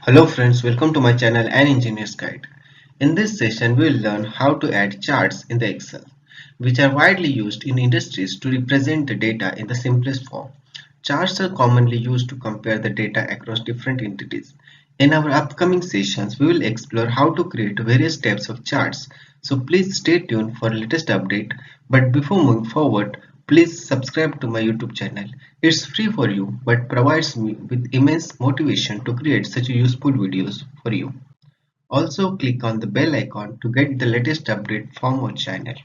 Hello friends, welcome to my channel An Engineer's Guide. In this session, we will learn how to add charts in the Excel, which are widely used in industries to represent the data in the simplest form. Charts are commonly used to compare the data across different entities. In our upcoming sessions, we will explore how to create various types of charts. So please stay tuned for latest update. But before moving forward, please subscribe to my YouTube channel. It's free for you but provides me with immense motivation to create such useful videos for you. Also click on the bell icon to get the latest update from our channel.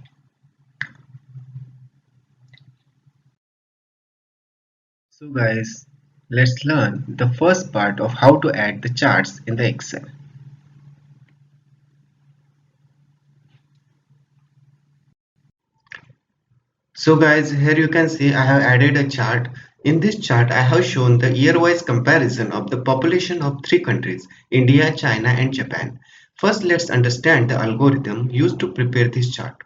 So guys, let's learn the first part of how to add the charts in the Excel. So guys, here you can see I have added a chart. In this chart, I have shown the year-wise comparison of the population of three countries, India, China and Japan. First, let's understand the algorithm used to prepare this chart.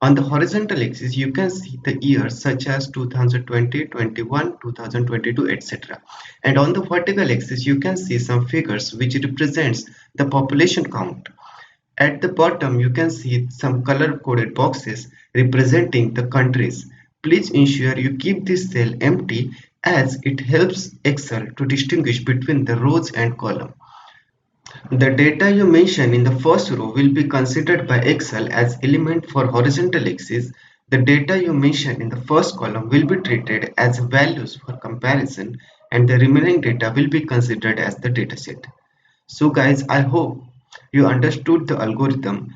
On the horizontal axis, you can see the years such as 2020, 21, 2022, etc. And on the vertical axis, you can see some figures which represents the population count. At the bottom, you can see some color-coded boxes representing the countries. Please ensure you keep this cell empty as it helps Excel to distinguish between the rows and columns. The data you mention in the first row will be considered by Excel as element for horizontal axis. The data you mention in the first column will be treated as values for comparison and the remaining data will be considered as the dataset. So guys, I hope you understood the algorithm.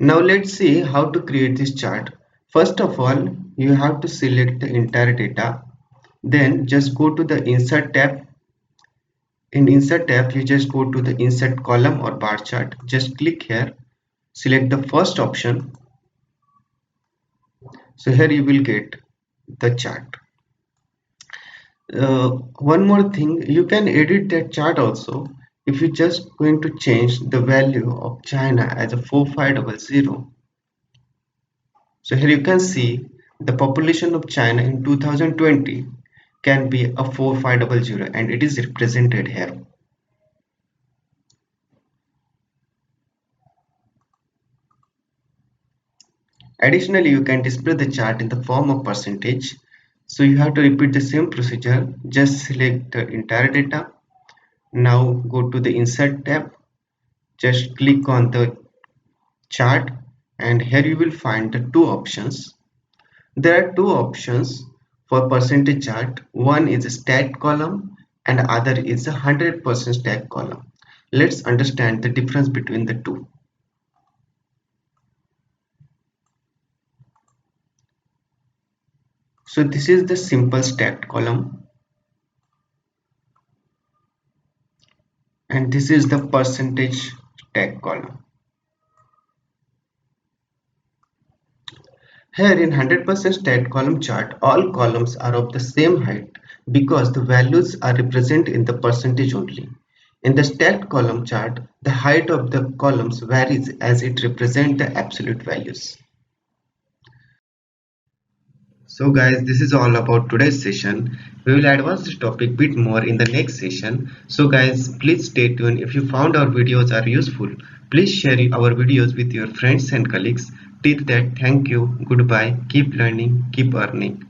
Now let's see how to create this chart. First of all, you have to select the entire data. Then just go to the Insert tab. In Insert tab, you just go to the Insert column or bar chart. Just click here. Select the first option. So here you will get the chart. One more thing, you can edit that chart also. If you just going to change the value of China as a 4500. So here you can see the population of China in 2020 can be a 4500 and it is represented here. Additionally, you can display the chart in the form of percentage. So you have to repeat the same procedure. Just select the entire data. Now go to the Insert tab. Just click on the chart and here you will find the two options. There are two options for percentage chart. One is a stacked column and other is a 100% stacked column. Let's understand the difference between the two. So this is the simple stacked column and this is the percentage stacked column. Here in 100% stacked column chart, all columns are of the same height because the values are represented in the percentage only. In the stacked column chart, the height of the columns varies as it represents the absolute values. So guys, this is all about today's session. We will advance this topic bit more in the next session. So guys, please stay tuned. If you found our videos are useful, please share our videos with your friends and colleagues. Till that, thank you, goodbye, keep learning, keep earning.